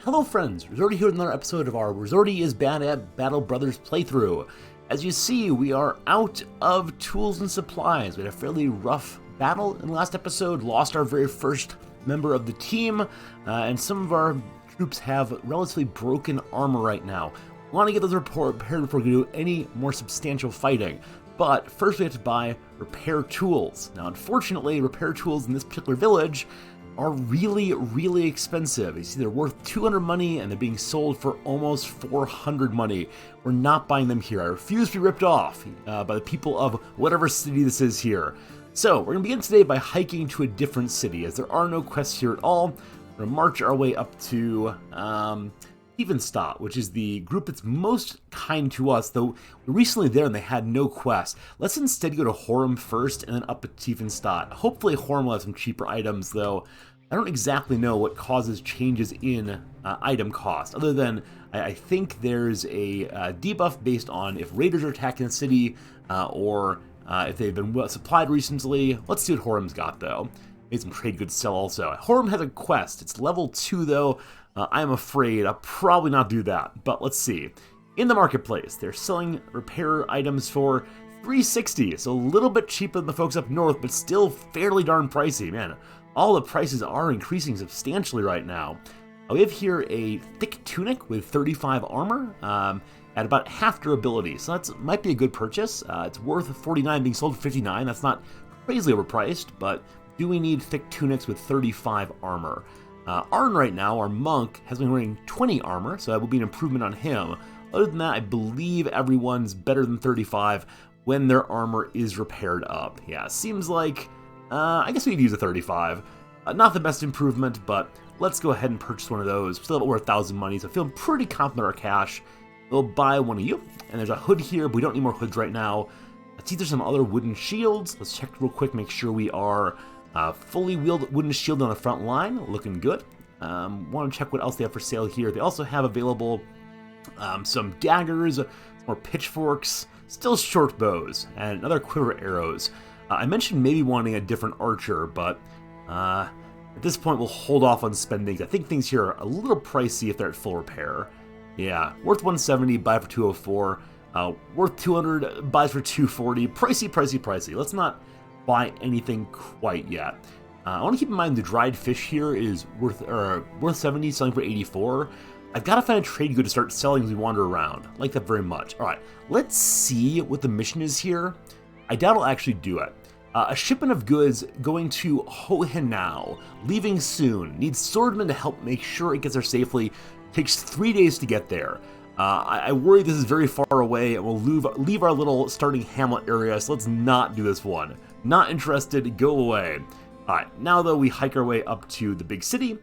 Hello friends, Rizorty here with another episode of our Rizorty is Bad at Battle Brothers playthrough. As you see, we are out of tools and supplies. We had a fairly rough battle in the last episode, lost our very first member of the team, and some of our troops have relatively broken armor right now. We want to get those repaired before we do any more substantial fighting. But first we have to buy repair tools. Now unfortunately, repair tools in this particular village are really expensive. You see, they're worth 200 money and they're being sold for almost 400 money. We're not buying them here. I refuse to be ripped off by the people of whatever city this is here. So we're gonna begin today by hiking to a different city, as there are no quests here at all. We're gonna march our way up to Evenstadt, which is the group that's most kind to us, though we're recently there and they had no quest. Let's instead go to Horum first and then up to Tiefenstadt. Hopefully Horum will have some cheaper items, though I don't exactly know what causes changes in item cost, other than I think there's a debuff based on if raiders are attacking the city or if they've been well supplied recently. Let's see what Horum's got, though. Made some trade goods sell also. Horum has a quest. It's level 2, though. I'm afraid I'll probably not do that, but let's see. In the marketplace, they're selling repair items for $360, so a little bit cheaper than the folks up north, but still fairly darn pricey. Man, all the prices are increasing substantially right now. We have here a thick tunic with 35 armor at about half durability, so that might be a good purchase. It's worth 49, being sold for 59. That's not crazily overpriced, but do we need thick tunics with 35 armor? Arn right now, our monk, has been wearing 20 armor, so that will be an improvement on him. Other than that, I believe everyone's better than 35 when their armor is repaired up. Yeah, seems like, I guess we could use a 35. Not the best improvement, but let's go ahead and purchase one of those. We still have over 1,000 money, so I feel pretty confident in our cash. We'll buy one of you, and there's a hood here, but we don't need more hoods right now. Let's see if there's some other wooden shields. Let's check real quick, make sure we are fully wheeled wooden shield on the front line, looking good. Want to check what else they have for sale here. They also have available some daggers, some more pitchforks, still short bows, and other quiver arrows. I mentioned maybe wanting a different archer, but at this point we'll hold off on spending. I think things here are a little pricey if they're at full repair. Yeah, worth 170, buy for 204. Worth 200, buys for 240. Pricey. Let's not buy anything quite yet. I want to keep in mind the dried fish here is worth 70, selling for 84. I've got to find a trade good to start selling as we wander around. I like that very much. All right, let's see what the mission is here. I doubt I'll actually do it. A shipment of goods going to Hohenau, leaving soon. Needs swordmen to help make sure it gets there safely. Takes 3 days to get there. I worry this is very far away and we'll leave our little starting hamlet area, so let's not do this one. Not interested, go away. Alright, now though we hike our way up to the big city.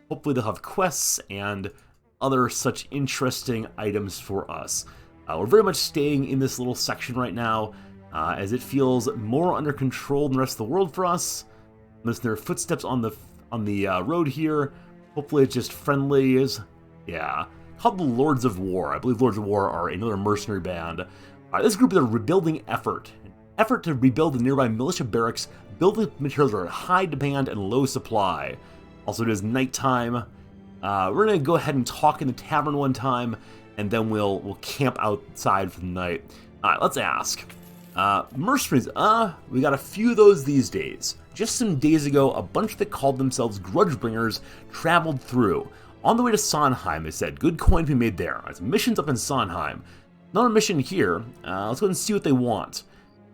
Hopefully they'll have quests and other such interesting items for us. We're very much staying in this little section right now, as it feels more under control than the rest of the world for us. Notice there are footsteps on the road here. Hopefully it's just friendlies. Yeah. Called the Lords of War. I believe Lords of War are another mercenary band. This group is a rebuilding effort. An effort to rebuild the nearby militia barracks. Building materials are in high demand and low supply. Also, it is nighttime. We're going to go ahead and talk in the tavern one time, and then we'll camp outside for the night. Alright, let's ask. Mercenaries, we got a few of those these days. Just some days ago, a bunch that called themselves Grudgebringers traveled through. On the way to Sondheim, they said, good coin to be made there. Right, so missions up in Sondheim. Another mission here. Let's go and see what they want.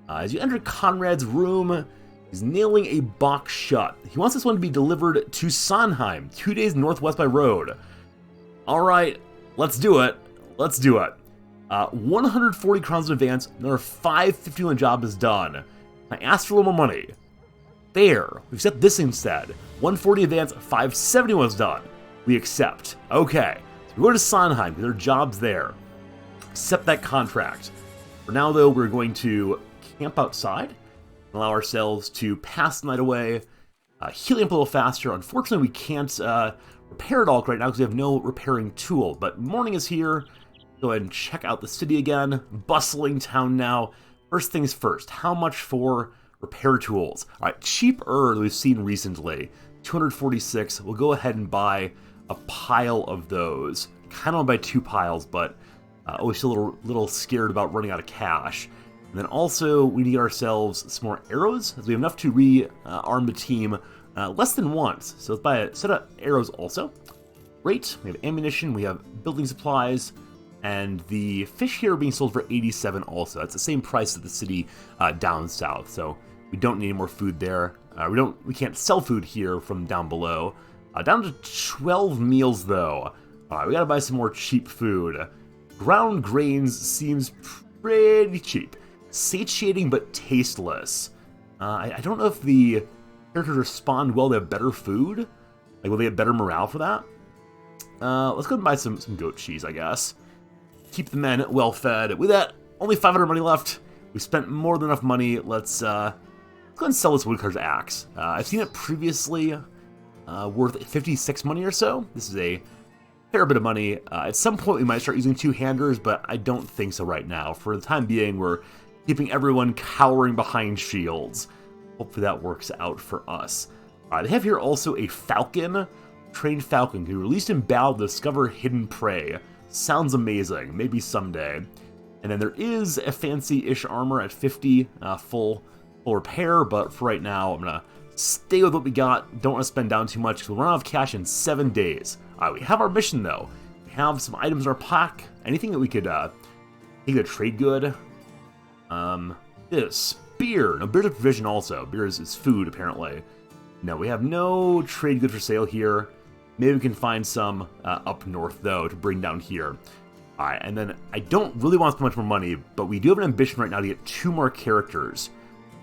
As you enter Conrad's room, he's nailing a box shut. He wants this one to be delivered to Sondheim, 2 days northwest by road. Alright, let's do it. 140 crowns in advance, another 550 when the job is done. I asked for a little more money. There, we've set this instead. 140 advance, 570 when it's done. We accept. Okay, so we go to Sondheim because there are jobs there. Accept that contract. For now, though, we're going to camp outside, allow ourselves to pass the night away, healing up a little faster. Unfortunately, we can't repair it all right now because we have no repairing tool. But morning is here. Go ahead and check out the city again. Bustling town now. First things first, how much for repair tools? All right, cheaper than we've seen recently. 246. We'll go ahead and buy a pile of those. Kind of want to buy 2 piles, but always still a little scared about running out of cash. And then also, we need ourselves some more arrows, as we have enough to re-arm the team less than once. So let's buy a set of arrows also. Great, we have ammunition, we have building supplies, and the fish here are being sold for 87 also. That's the same price as the city down south, so we don't need any more food there. We can't sell food here from down below. Down to 12 meals though. We gotta buy some more cheap food. Ground grains seems pretty cheap. Satiating but tasteless. I don't know if the characters respond well to better food. Like, will they have better morale for that? Let's go and buy some goat cheese, I guess. Keep the men well fed. With that, only 500 money left. We spent more than enough money. Let's go ahead and sell this woodcutter's axe. I've seen it previously worth 56 money or so. This is a fair bit of money. At some point, we might start using 2-handers, but I don't think so right now. For the time being, we're keeping everyone cowering behind shields. Hopefully that works out for us. They have here also a falcon, trained falcon, who released in battle to discover hidden prey. Sounds amazing. Maybe someday. And then there is a fancy-ish armor at 50 full repair, but for right now, I'm gonna stay with what we got. Don't want to spend down too much because we'll run out of cash in 7 days. We have our mission though. We have some items in our pack. Anything that we could take a trade good. This beer. No, beer's a provision also. Beer is food apparently. No, we have no trade good for sale here. Maybe we can find some up north though to bring down here. Alright, and then I don't really want to spend much more money, but we do have an ambition right now to get 2 more characters.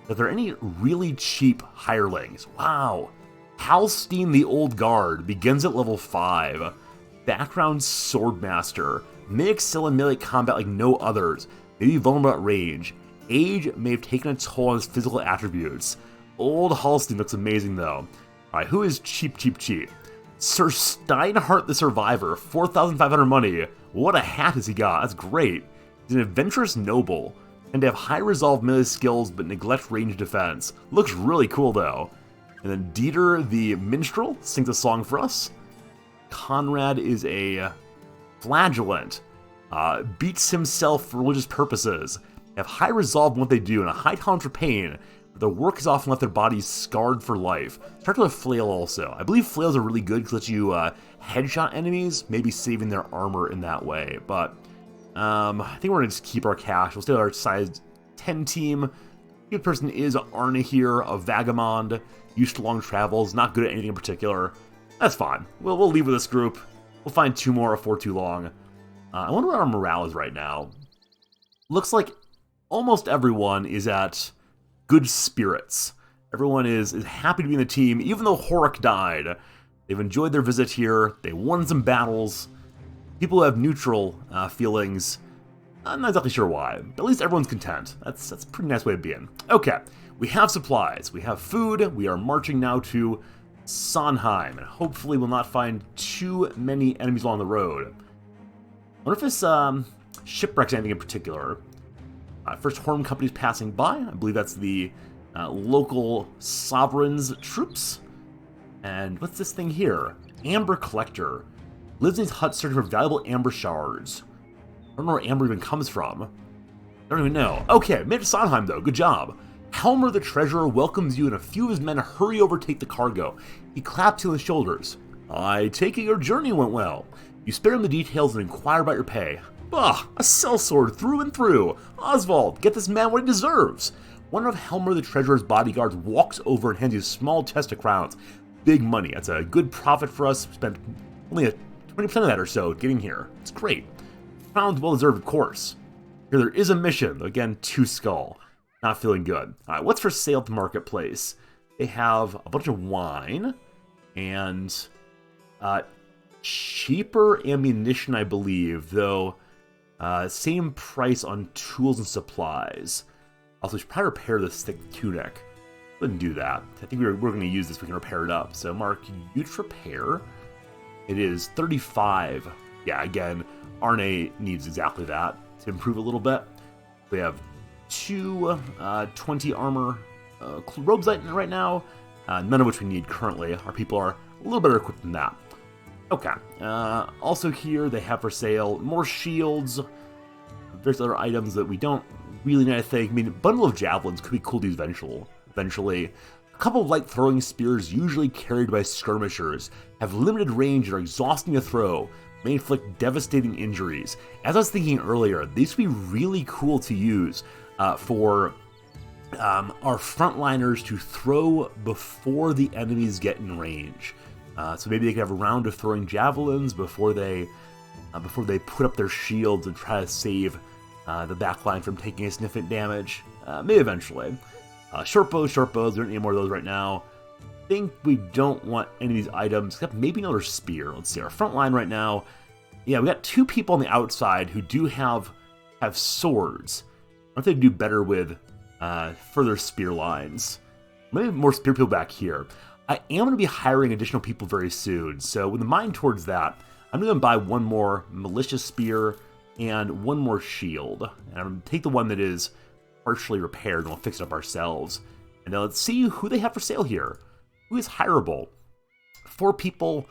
Are there any really cheap hirelings? Wow. Halstein the Old Guard begins at level 5. Background Swordmaster. May excel in melee combat like no others. May be vulnerable at range. Age may have taken a toll on his physical attributes. Old Halstein looks amazing though. Alright, who is cheap? Sir Steinhardt the Survivor. 4,500 money. What a hat has he got. That's great. He's an adventurous noble. And to have high resolve melee skills but neglect range defense. Looks really cool though. And then Dieter the Minstrel sings a song for us. Conrad is a flagellant. Beats himself for religious purposes. They have high resolve in what they do and a high tolerance for pain. But their work has often left their bodies scarred for life. Start with Flail also. I believe Flails are really good because let you headshot enemies, maybe saving their armor in that way. But I think we're going to just keep our cash. We'll stay with our size 10 team. Good person is Arne here, a vagabond, used to long travels, not good at anything in particular. That's fine. We'll leave with this group. We'll find 2 more before too long. I wonder what our morale is right now. Looks like almost everyone is at good spirits. Everyone is happy to be in the team, even though Horik died. They've enjoyed their visit here. They won some battles. People who have neutral feelings, I'm not exactly sure why, but at least everyone's content. That's a pretty nice way of being. Okay, we have supplies, we have food, we are marching now to Sondheim, and hopefully we'll not find too many enemies along the road. I wonder if this shipwrecks anything in particular. First Horn Company's passing by. I believe that's the local sovereign's troops. And what's this thing here? Amber Collector. Lives in his hut searching for valuable amber shards. I don't know where amber even comes from. I don't even know. Okay, made it to Sondheim though. Good job. Helmer the Treasurer welcomes you and a few of his men hurry over to take the cargo. He claps you on the shoulders. I take it your journey went well. You spare him the details and inquire about your pay. Bah, a sellsword through and through. Oswald, get this man what he deserves. One of Helmer the Treasurer's bodyguards walks over and hands you a small chest of crowns. Big money. That's a good profit for us. We spent only 20% of that or so getting here. It's great. Crowns well deserved, of course. Here there is a mission. Again, 2 skull. Not feeling good. Alright, what's for sale at the marketplace? They have a bunch of wine and cheaper ammunition, I believe, though same price on tools and supplies. Also, we should probably repair this thick tunic. Wouldn't do that. I think we're going to use this. We can repair it up. So, mark huge repair. It is 35. Yeah, again, Arne needs exactly that to improve a little bit. We have 2 20 armor robes right now, none of which we need currently. Our people are a little better equipped than that. Okay. Also here, they have for sale more shields. There's other items that we don't really know, I think. I mean, bundle of javelins could be cool to use eventually. A couple of light throwing spears, usually carried by skirmishers, have limited range and are exhausting to throw, may inflict devastating injuries. As I was thinking earlier, these would be really cool to use for our frontliners to throw before the enemies get in range. So maybe they could have a round of throwing javelins before they put up their shields and try to save the backline from taking a significant damage. Maybe eventually. Short bows, we don't need more of those right now. I think we don't want any of these items, except maybe another spear. Let's see, our front line right now. Yeah, we got two people on the outside who do have swords. I think they do better with further spear lines. Maybe more spear people back here. I am going to be hiring additional people very soon, so with a mind towards that, I'm going to buy one more malicious spear and one more shield. And I'm going to take the one that is partially repaired and we'll fix it up ourselves. And now let's see who they have for sale here. Who is hireable? 4 people,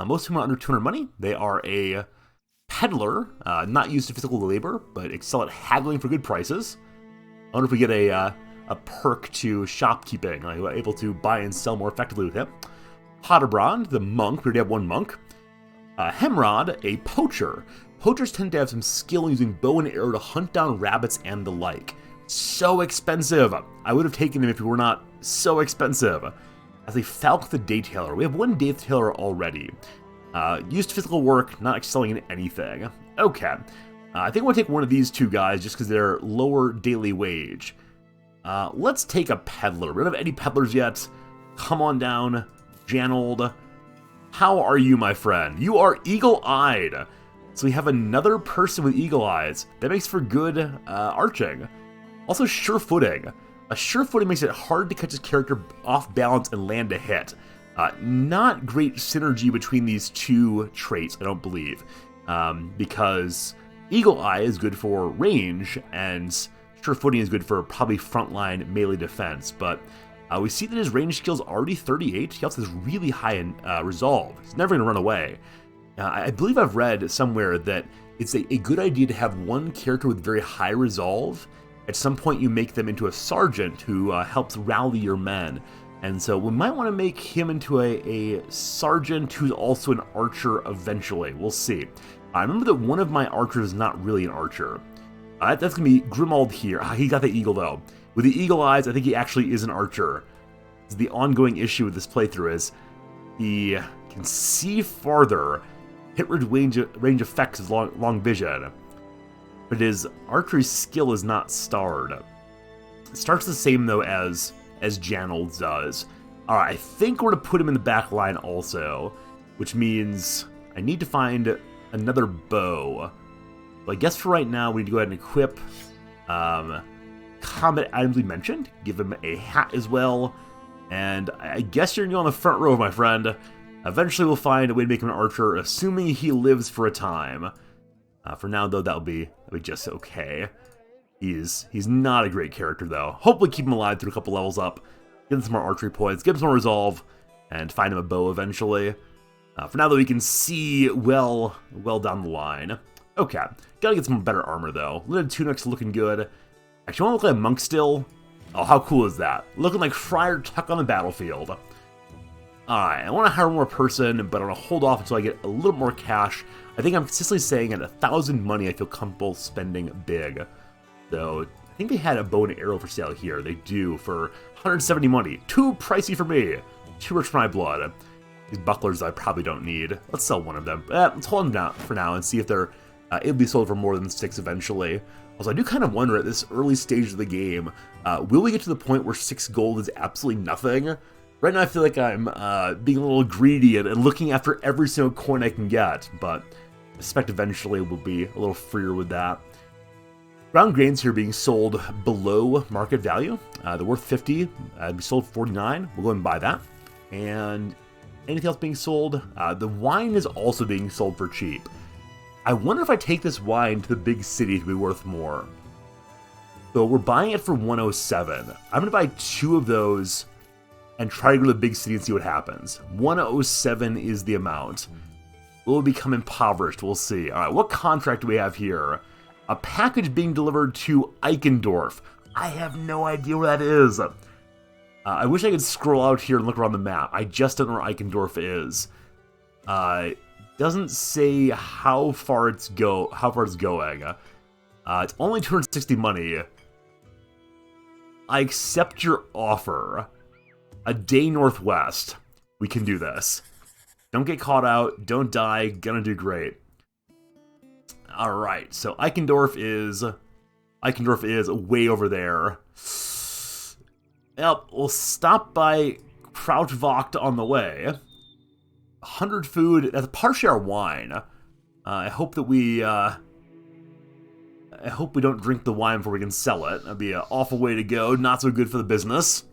most of whom are under 200 money. They are a peddler, not used to physical labor, but excel at haggling for good prices. I wonder if we get a perk to shopkeeping, like we're able to buy and sell more effectively with him. Hodebrand, the monk, we already have one monk. Hemrod, a poacher. Poachers tend to have some skill in using bow and arrow to hunt down rabbits and the like. So expensive! I would have taken him if he were not so expensive. As a Falk the Daytailer, we have one Daytailer already. Used to physical work, not excelling in anything. Okay. I think I want to take one of these two guys just because they're lower daily wage. Let's take a peddler. We don't have any peddlers yet. Come on down, Janold. How are you, my friend? You are eagle-eyed. So we have another person with eagle eyes. That makes for good arching. Also, sure-footing. A sure-footing makes it hard to catch his character off balance and land a hit. Not great synergy between these two traits, I don't believe. Because eagle eye is good for range, and sure-footing is good for probably frontline melee defense. But we see that his range skill is already 38. He also has really high in resolve. He's never going to run away. I believe I've read somewhere that it's a good idea to have one character with very high resolve. At some point, you make them into a sergeant who helps rally your men. And so we might want to make him into a sergeant who's also an archer eventually. We'll see. I remember that one of my archers is not really an archer. That's going to be Grimald here. He got the eagle, though. With the eagle eyes, I think he actually is an archer. The ongoing issue with this playthrough is he can see farther, hit range effects is long vision, but his archery skill is not starred. It starts the same, though, as Janold does. Alright, I think we're going to put him in the back line also, which means I need to find another bow. Well, I guess for right now, we need to go ahead and equip combat items we mentioned. Give him a hat as well. And I guess you're going to go on the front row, my friend. Eventually, we'll find a way to make him an archer, assuming he lives for a time. For now, though, that'll be just okay. He's not a great character, though. Hopefully keep him alive through a couple levels up. Give him some more archery points, give him some more resolve, and find him a bow eventually. For now, though, we can see well down the line. Okay, gotta get some better armor, though. Limited tunic's looking good. Actually, I want to look like a monk still. Oh, how cool is that? Looking like Friar Tuck on the battlefield. Alright, I want to hire one more person, but I'm going to hold off until I get a little more cash. I think I'm consistently saying at 1,000 money I feel comfortable spending big. So, I think they had a bow and arrow for sale here. They do, for 170 money. Too pricey for me. Too rich for my blood. These bucklers I probably don't need. Let's sell one of them. Let's hold them down for now and see if they're able to be sold for more than 6 eventually. Also, I do kind of wonder at this early stage of the game, will we get to the point where 6 gold is absolutely nothing? Right now I feel like I'm being a little greedy and looking after every single coin I can get, but I suspect eventually we'll be a little freer with that. Ground grains here being sold below market value. They're worth 50, be sold for 49. We'll go ahead and buy that. And anything else being sold? The wine is also being sold for cheap. I wonder if I take this wine to the big city to be worth more. So we're buying it for 107. I'm going to buy 2 of those and try to go to the big city and see what happens. 107 is the amount. Will we become impoverished? We'll see. All right, what contract do we have here? A package being delivered to Eichendorf. I have no idea where that is. I wish I could scroll out here and look around the map. I just don't know where Eichendorf is. It doesn't say how far it's going. It's only 260 money. I accept your offer. A day northwest. We can do this. Don't get caught out. Don't die. Gonna do great. Alright, so Eichendorf is way over there. Yep, we'll stop by Krautwacht on the way. 100 food. That's partially our wine. I hope we don't drink the wine before we can sell it. That'd be an awful way to go. Not so good for the business.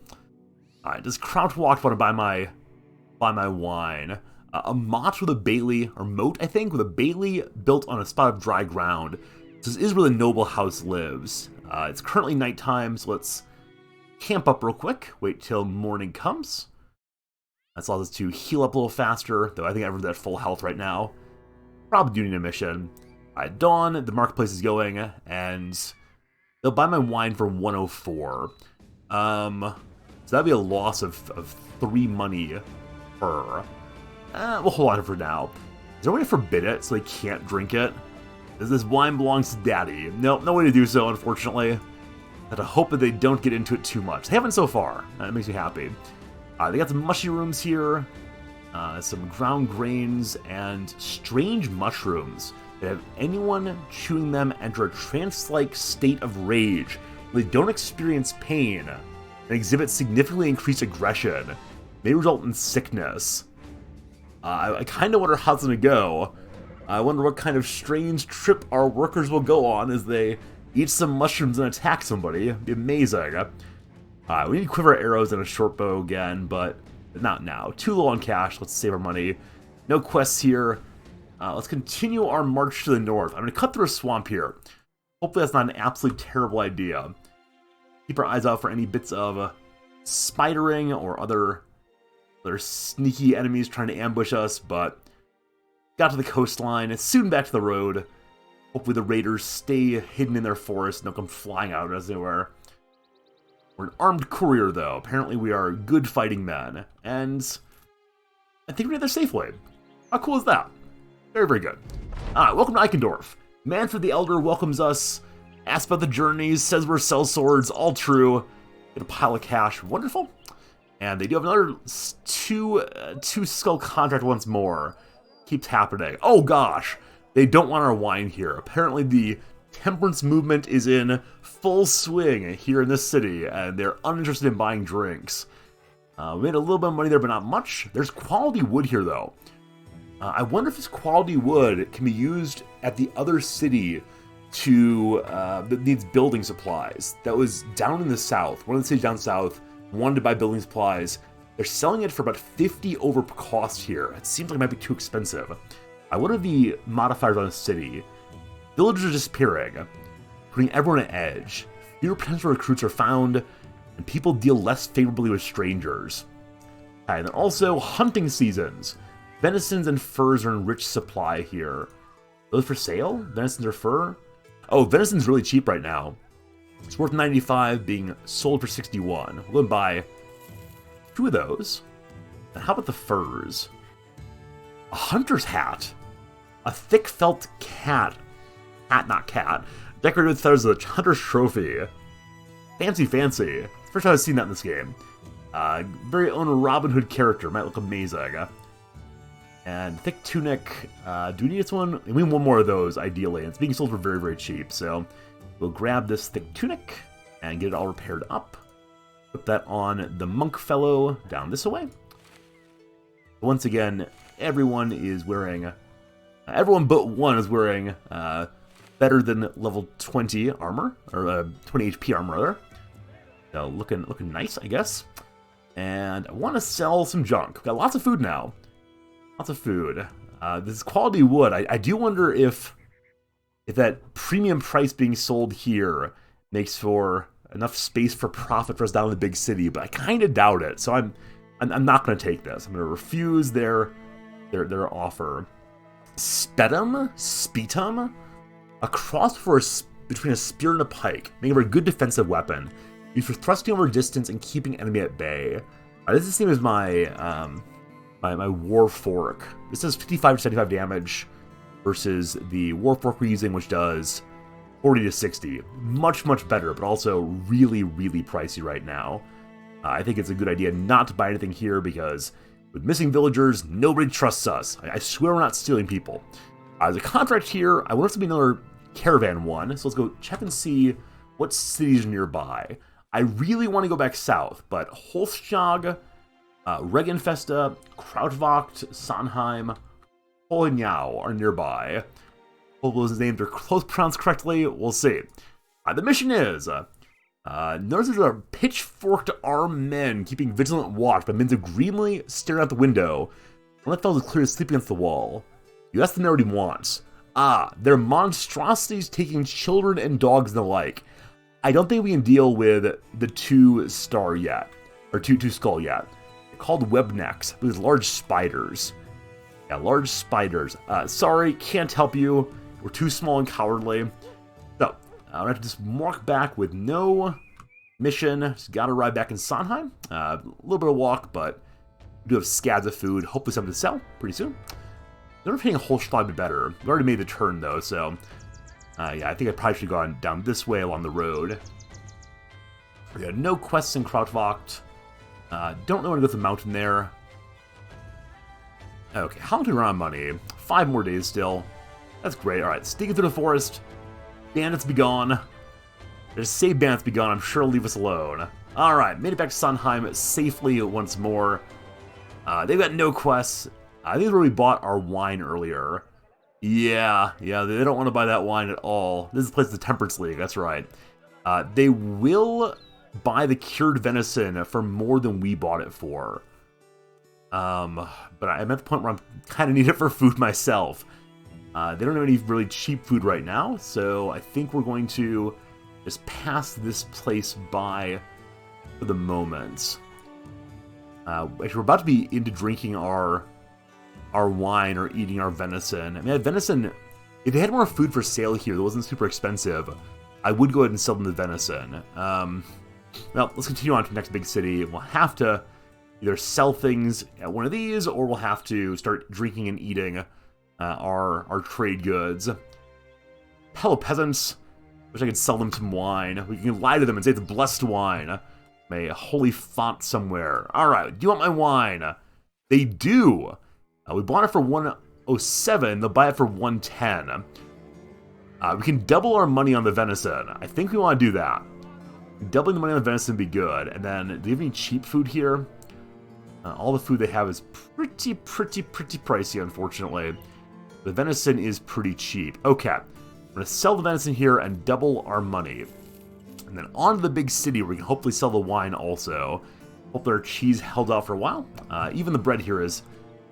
Alright, does Krautwacht want to buy my wine? A motte with a bailey, or moat, I think, with a bailey built on a spot of dry ground. This is where the noble house lives. It's currently nighttime, so let's camp up real quick. Wait till morning comes. That's allows us to heal up a little faster, though I think everyone's at full health right now. Probably do need a mission. At dawn, the marketplace is going, and they'll buy my wine for 104. So that'd be a loss of 3 money per. We'll hold on for now. Is there a way to forbid it so they can't drink it? This wine belongs to Daddy. Nope, no way to do so, unfortunately. I have to hope that they don't get into it too much. They haven't so far. That makes me happy. They got some mushrooms here, some ground grains, and strange mushrooms that have anyone chewing them enter a trance-like state of rage. They don't experience pain and exhibit significantly increased aggression. May result in sickness. I kind of wonder how it's going to go. I wonder what kind of strange trip our workers will go on as they eat some mushrooms and attack somebody. It'd be amazing. We need quiver arrows and a short bow again, but not now. Too low on cash. Let's save our money. No quests here. Let's continue our march to the north. I'm going to cut through a swamp here. Hopefully that's not an absolutely terrible idea. Keep our eyes out for any bits of spidering or other sneaky enemies trying to ambush us, but got to the coastline. It's soon back to the road. Hopefully the raiders stay hidden in their forest and don't come flying out as they were. We're an armed courier, though. Apparently we are good fighting men, and I think we're there safely. How cool is that? Very, very good. Alright, welcome to Eichendorf. Manfred the Elder welcomes us, asks about the journeys, says we're sellswords, all true. Get a pile of cash. Wonderful. And they do have another two skull contract once more. Keeps happening. Oh gosh, they don't want our wine here. Apparently the temperance movement is in full swing here in this city, and they're uninterested in buying drinks. We made a little bit of money there, but not much. There's quality wood here, though. I wonder if this quality wood can be used at the other city that needs building supplies. That was down in the south. One of the cities down south wanted to buy building supplies. They're selling it for about 50 over cost here. It seems like it might be too expensive. What are the modifiers on the city? Villagers are disappearing, putting everyone on edge. Fewer potential recruits are found, and people deal less favorably with strangers. And then also hunting seasons. Venisons and furs are in rich supply here. Those for sale? Venisons or fur? Oh, venison's really cheap right now. It's worth 95, being sold for 61. We're going to buy 2 of those. And how about the furs? A hunter's hat. A thick felt cat. Hat, not cat. Decorated with feathers of the hunter's trophy. Fancy, fancy. First time I've seen that in this game. Very own Robin Hood character. Might look amazing. And thick tunic. Do we need this one? We need one more of those, ideally. It's being sold for very, very cheap. So we'll grab this thick tunic and get it all repaired up. Put that on the monk fellow down this way. Once again, everyone is wearing... everyone but one is wearing better than level 20 armor, or 20 HP armor, rather. So looking nice, I guess. And I want to sell some junk. We've got lots of food now. Lots of food. This is quality wood. I do wonder if that premium price being sold here makes for enough space for profit for us down in the big city, but I kind of doubt it. So I'm not going to take this. I'm going to refuse their offer. Spetum, a cross between a spear and a pike, making it a good defensive weapon. Used for thrusting over distance and keeping enemy at bay. This is the same as my my war fork. This does 55 to 75 damage versus the war fork we're using, which does 40 to 60. Much, much better, but also really, really pricey right now. I think it's a good idea not to buy anything here because with missing villagers, nobody trusts us. I swear we're not stealing people. There's a contract here. I want us to be another caravan one, so let's go check and see what cities are nearby. I really want to go back south, but Holzschlag, Regenfesta, Krautwacht, Sonnheim, Hohenau are nearby. Hope those names are close pronounced correctly. We'll see. The mission is notice there's a pitchforked armed men keeping vigilant watch by means of greenly staring out the window. One of the fellows is clearly sleeping against the wall. You ask them what he wants. They're monstrosities taking children and dogs and the like. I don't think we can deal with the two skull yet. They're called webnecks. These large spiders. Yeah, large spiders. Sorry, can't help you. We're too small and cowardly. So, I'm gonna have to just walk back with no mission. Just gotta arrive back in Sonnheim. A little bit of walk, but we do have scads of food. Hopefully something to sell pretty soon. I'm hitting a Holzschlag bit better. We already made the turn though, so yeah, I think I probably should have gone down this way along the road. We got no quests in Krautwacht. Don't know when to go to the mountain there. Okay, how long do we run on money? 5 more days still. That's great. Alright, sneaking through the forest. Bandits be gone. Just say bandits be gone. I'm sure it'll leave us alone. Alright, made it back to Sonnheim safely once more. They've got no quests. I think this is where we bought our wine earlier. Yeah, they don't want to buy that wine at all. This is the place the Temperance League, that's right. They will buy the cured venison for more than we bought it for. But I'm at the point where I'm kind of need it for food myself. They don't have any really cheap food right now, so I think we're going to just pass this place by for the moment. Actually, we're about to be into drinking our wine or eating our venison. I mean, venison, if they had more food for sale here that wasn't super expensive, I would go ahead and sell them the venison. Well, let's continue on to the next big city. We'll have to either sell things at one of these, or we'll have to start drinking and eating our trade goods. Hello, peasants. Wish I could sell them some wine. We can lie to them and say it's blessed wine. May a holy font somewhere. Alright, do you want my wine? They do. We bought it for 107. They'll buy it for 110. We can double our money on the venison. I think we want to do that. Doubling the money on the venison would be good. And then, do you have any cheap food here? All the food they have is pretty pricey, unfortunately. The venison is pretty cheap. Okay, I'm going to sell the venison here and double our money. And then on to the big city where we can hopefully sell the wine also. Hopefully our cheese held out for a while. Even the bread here is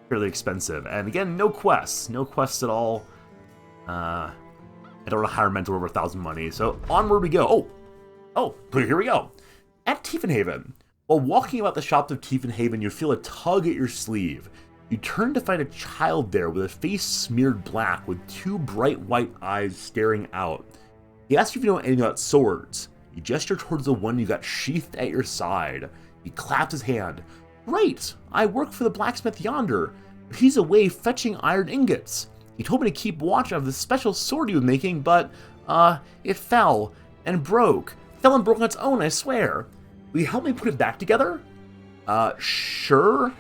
fairly expensive. And again, no quests. No quests at all. I don't want to hire men to over 1,000 money. So onward we go. Oh, here we go. At Tiefenhaven. While walking about the shops of Tiefenhaven, you feel a tug at your sleeve. You turn to find a child there with a face smeared black with 2 bright white eyes staring out. He asks you if you know anything about swords. You gesture towards the one you got sheathed at your side. He claps his hand. Great! I work for the blacksmith yonder. He's away fetching iron ingots. He told me to keep watch of the special sword he was making, but, it fell and broke. Fell and broke on its own, I swear. Will you help me put it back together? Sure.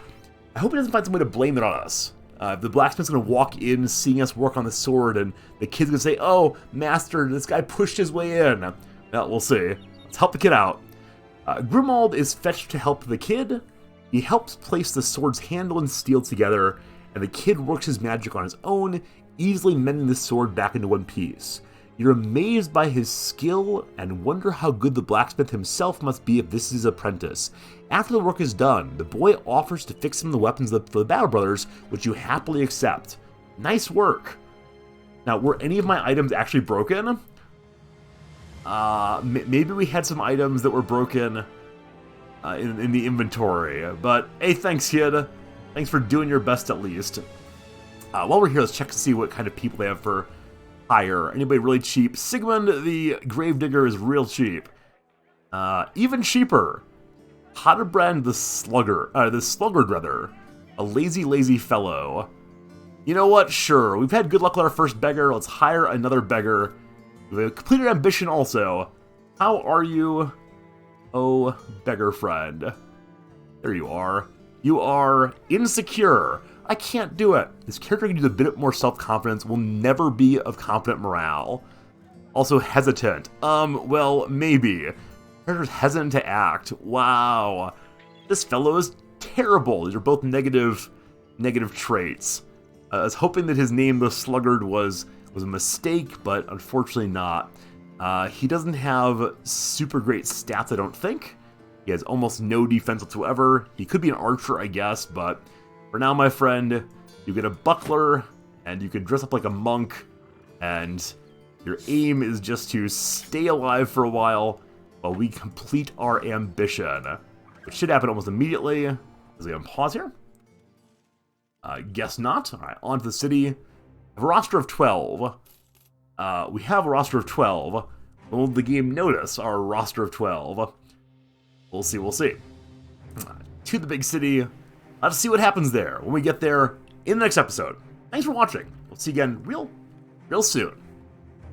I hope he doesn't find some way to blame it on us. If the blacksmith's gonna walk in seeing us work on the sword and the kid's gonna say, oh, master, this guy pushed his way in. Well, we'll see. Let's help the kid out. Grimald is fetched to help the kid. He helps place the sword's handle and steel together, and the kid works his magic on his own, easily mending the sword back into one piece. You're amazed by his skill and wonder how good the blacksmith himself must be if this is his apprentice. After the work is done, the boy offers to fix him the weapons for the Battle Brothers, which you happily accept. Nice work. Now, were any of my items actually broken? Maybe we had some items that were broken in the inventory, but hey, thanks, kid. Thanks for doing your best at least. While we're here, let's check to see what kind of people they have for hire. Anybody really cheap? Sigmund the Gravedigger is real cheap. Even cheaper. Hodebrand the Sluggard rather. A lazy fellow. You know what? Sure. We've had good luck with our first beggar. Let's hire another beggar. We have completed ambition also. How are you? Oh, beggar friend. There you are. You are insecure. I can't do it. This character can use a bit more self-confidence, will never be of confident morale. Also hesitant. Well, maybe. Character's hesitant to act. Wow. This fellow is terrible. These are both negative traits. I was hoping that his name, the Sluggard, was a mistake, but unfortunately not. He doesn't have super great stats, I don't think. He has almost no defense whatsoever. He could be an archer, I guess, but for now, my friend, you get a buckler, and you can dress up like a monk, and your aim is just to stay alive for a while we complete our ambition. Which should happen almost immediately. Is it going to pause here? Guess not. Alright, on to the city. We have a roster of 12. We have a roster of 12. Will the game notice our roster of 12? We'll see. To the big city. Let's see what happens there when we get there in the next episode. Thanks for watching. We'll see you again real soon.